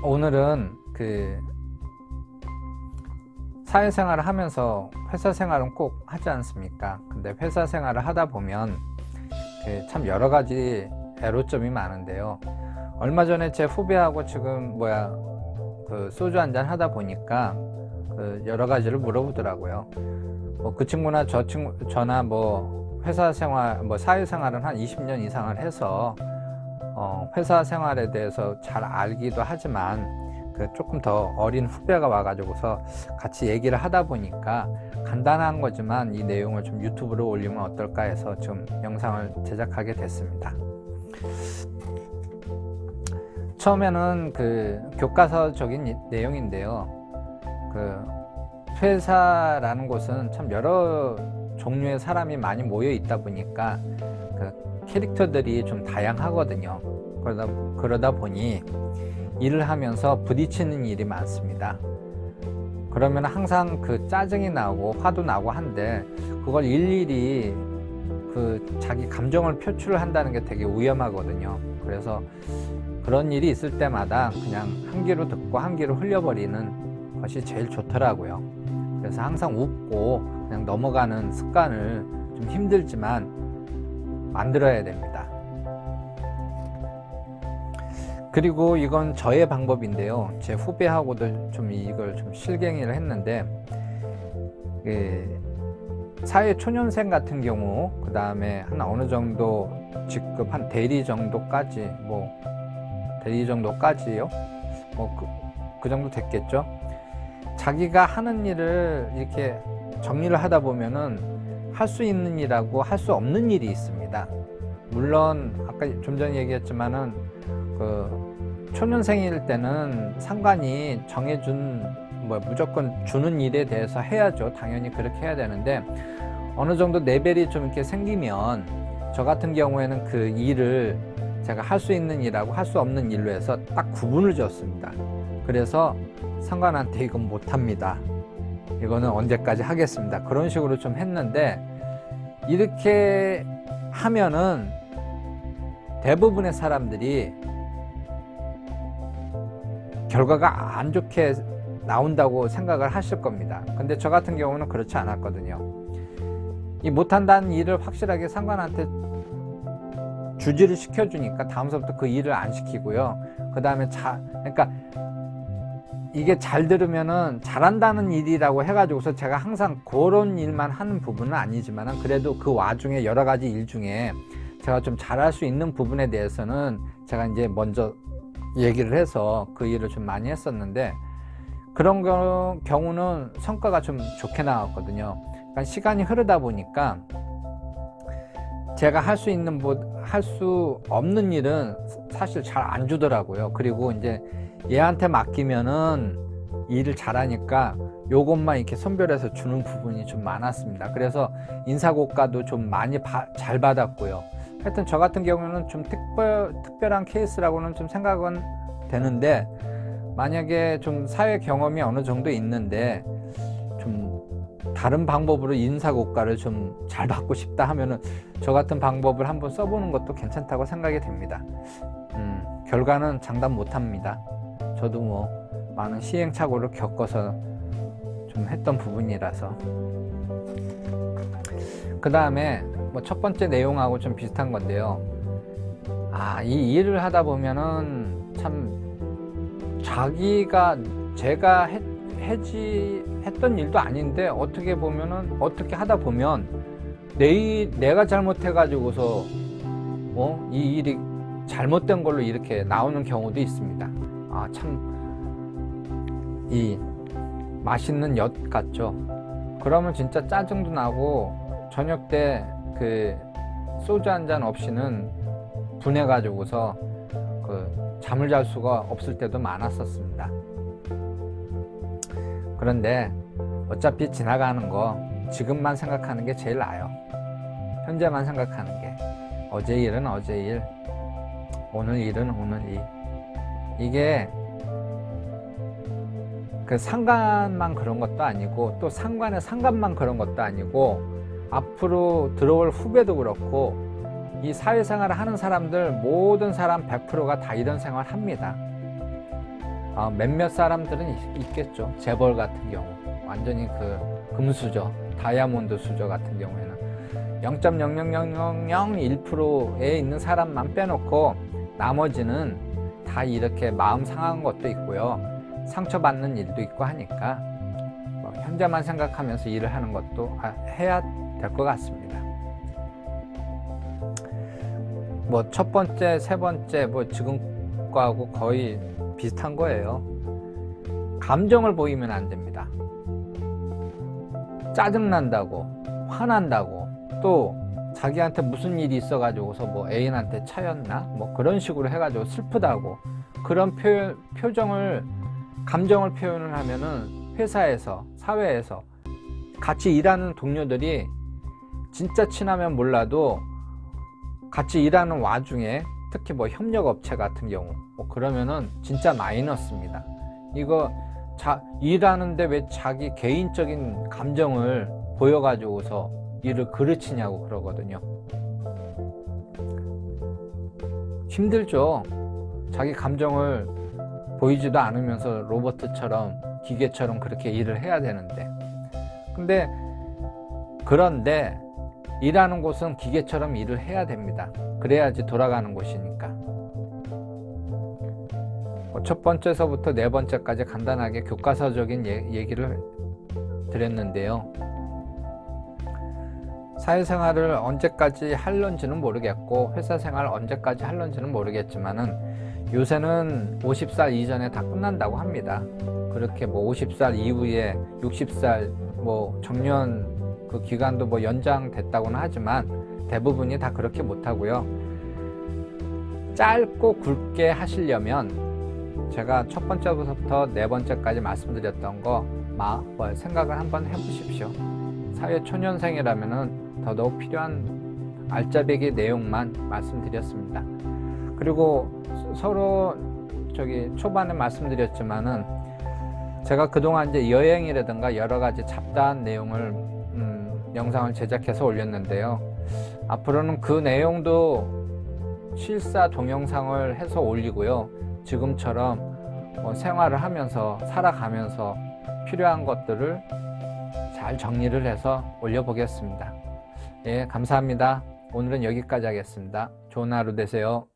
오늘은 사회생활을 하면서 회사 생활은 꼭 하지 않습니까? 근데 회사 생활을 하다 보면 참 여러 가지 애로점이 많은데요. 얼마 전에 제 후배하고 지금 소주 한잔 하다 보니까 여러 가지를 물어보더라고요. 그 친구나 저나 회사 생활, 사회생활은 한 20년 이상을 해서 회사 생활에 대해서 잘 알기도 하지만 조금 더 어린 후배가 와가지고서 같이 얘기를 하다 보니까 간단한 거지만 이 내용을 좀 유튜브로 올리면 어떨까 해서 좀 영상을 제작하게 됐습니다. 처음에는 교과서적인 내용인데요. 회사라는 곳은 참 여러 종류의 사람이 많이 모여 있다 보니까 캐릭터들이 좀 다양하거든요. 그러다 보니 일을 하면서 부딪히는 일이 많습니다. 그러면 항상 짜증이 나고 화도 나고 한데 그걸 일일이 자기 감정을 표출을 한다는 게 되게 위험하거든요. 그래서 그런 일이 있을 때마다 그냥 한 귀로 듣고 한 귀로 흘려버리는 것이 제일 좋더라고요. 그래서 항상 웃고 그냥 넘어가는 습관을 좀 힘들지만 만들어야 됩니다. 그리고 이건 저의 방법인데요. 제 후배하고도 좀 이걸 좀 실갱이를 했는데, 사회 초년생 같은 경우, 그 다음에 한 어느 정도 직급, 한 대리 정도까지, 대리 정도까지요? 그 정도 됐겠죠? 자기가 하는 일을 이렇게 정리를 하다 보면은 할 수 있는 일하고 할 수 없는 일이 있습니다. 물론 아까 좀 전에 얘기했지만은 초년생일 때는 상관이 정해준 무조건 주는 일에 대해서 해야죠. 당연히 그렇게 해야 되는데 어느 정도 레벨이 좀 이렇게 생기면 저 같은 경우에는 그 일을 제가 할 수 있는 일하고 할 수 없는 일로 해서 딱 구분을 지었습니다. 그래서 상관한테 이건 못합니다. 이거는 언제까지 하겠습니다. 그런 식으로 좀 했는데 이렇게 하면은 대부분의 사람들이 결과가 안 좋게 나온다고 생각을 하실 겁니다. 근데 저 같은 경우는 그렇지 않았거든요. 이 못한다는 일을 확실하게 상관한테 주지를 시켜주니까 다음서부터 그 일을 안 시키고요. 그 다음에 그러니까 이게 잘 들으면은 잘한다는 일이라고 해가지고서 제가 항상 그런 일만 하는 부분은 아니지만 그래도 그 와중에 여러 가지 일 중에 제가 좀 잘할 수 있는 부분에 대해서는 제가 이제 먼저 얘기를 해서 그 일을 좀 많이 했었는데 그런 경우는 성과가 좀 좋게 나왔거든요. 그러니까 시간이 흐르다 보니까 제가 할 수 없는 일은 사실 잘 안 주더라고요. 그리고 이제 얘한테 맡기면은 일을 잘하니까 요것만 이렇게 선별해서 주는 부분이 좀 많았습니다. 그래서 인사고과도 좀 많이 잘 받았고요. 하여튼 저 같은 경우는 좀 특별한 케이스라고는 좀 생각은 되는데 만약에 좀 사회 경험이 어느 정도 있는데 좀 다른 방법으로 인사고과를 좀 잘 받고 싶다 하면은 저 같은 방법을 한번 써보는 것도 괜찮다고 생각이 됩니다. 결과는 장담 못합니다. 저도 많은 시행착오를 겪어서 좀 했던 부분이라서. 그 다음에 첫 번째 내용하고 좀 비슷한 건데요. 이 일을 하다 보면은 참 제가 했던 일도 아닌데 어떻게 하다 보면 내가 잘못해가지고서 이 일이 잘못된 걸로 이렇게 나오는 경우도 있습니다. 참 이 맛있는 엿 같죠. 그러면 진짜 짜증도 나고 저녁 때 소주 한 잔 없이는 분해가지고서 잠을 잘 수가 없을 때도 많았었습니다. 그런데 어차피 지나가는 거 지금만 생각하는 게 제일 나아요. 현재만 생각하는 게. 어제 일은 어제 일, 오늘 일은 오늘 일. 이게 상관만 그런 것도 아니고 또 상관의 상관만 그런 것도 아니고 앞으로 들어올 후배도 그렇고 이 사회생활을 하는 사람들 모든 사람 100%가 다 이런 생활을 합니다. 몇몇 사람들은 있겠죠. 재벌 같은 경우 완전히 그 금수저, 다이아몬드 수저 같은 경우에는 0.00001%에 있는 사람만 빼놓고 나머지는 다 이렇게 마음 상한 것도 있고요, 상처받는 일도 있고 하니까 현재만 생각하면서 일을 하는 것도 해야 될 것 같습니다. 첫 번째, 세 번째 지금 거하고 거의 비슷한 거예요. 감정을 보이면 안 됩니다. 짜증난다고, 화난다고, 또 자기한테 무슨 일이 있어가지고서 애인한테 차였나? 그런 식으로 해가지고 슬프다고, 그런 감정을 표현을 하면은 회사에서, 사회에서 같이 일하는 동료들이 진짜 친하면 몰라도 같이 일하는 와중에 특히 협력업체 같은 경우 그러면은 진짜 마이너스입니다. 이거 일하는데 왜 자기 개인적인 감정을 보여가지고서 일을 그르치냐고 그러거든요. 힘들죠. 자기 감정을 보이지도 않으면서 로봇처럼, 기계처럼 그렇게 일을 해야 되는데. 그런데 일하는 곳은 기계처럼 일을 해야 됩니다. 그래야지 돌아가는 곳이니까. 첫 번째서부터 네 번째까지 간단하게 교과서적인 얘기를 드렸는데요. 사회생활을 언제까지 할런지는 모르겠고 회사 생활 언제까지 할런지는 모르겠지만은 요새는 50살 이전에 다 끝난다고 합니다. 그렇게 50살 이후에 60살 정년 그 기간도 연장됐다고는 하지만 대부분이 다 그렇게 못하고요. 짧고 굵게 하시려면 제가 첫 번째부터 네 번째까지 말씀드렸던 거 생각을 한번 해보십시오. 사회 초년생이라면은 더더욱 필요한 알짜배기 내용만 말씀드렸습니다. 그리고 서로 초반에 말씀드렸지만은 제가 그동안 이제 여행이라든가 여러 가지 잡다한 내용을 영상을 제작해서 올렸는데요. 앞으로는 그 내용도 실사 동영상을 해서 올리고요. 지금처럼 생활을 하면서 살아가면서 필요한 것들을 잘 정리를 해서 올려보겠습니다. 예, 감사합니다. 오늘은 여기까지 하겠습니다. 좋은 하루 되세요.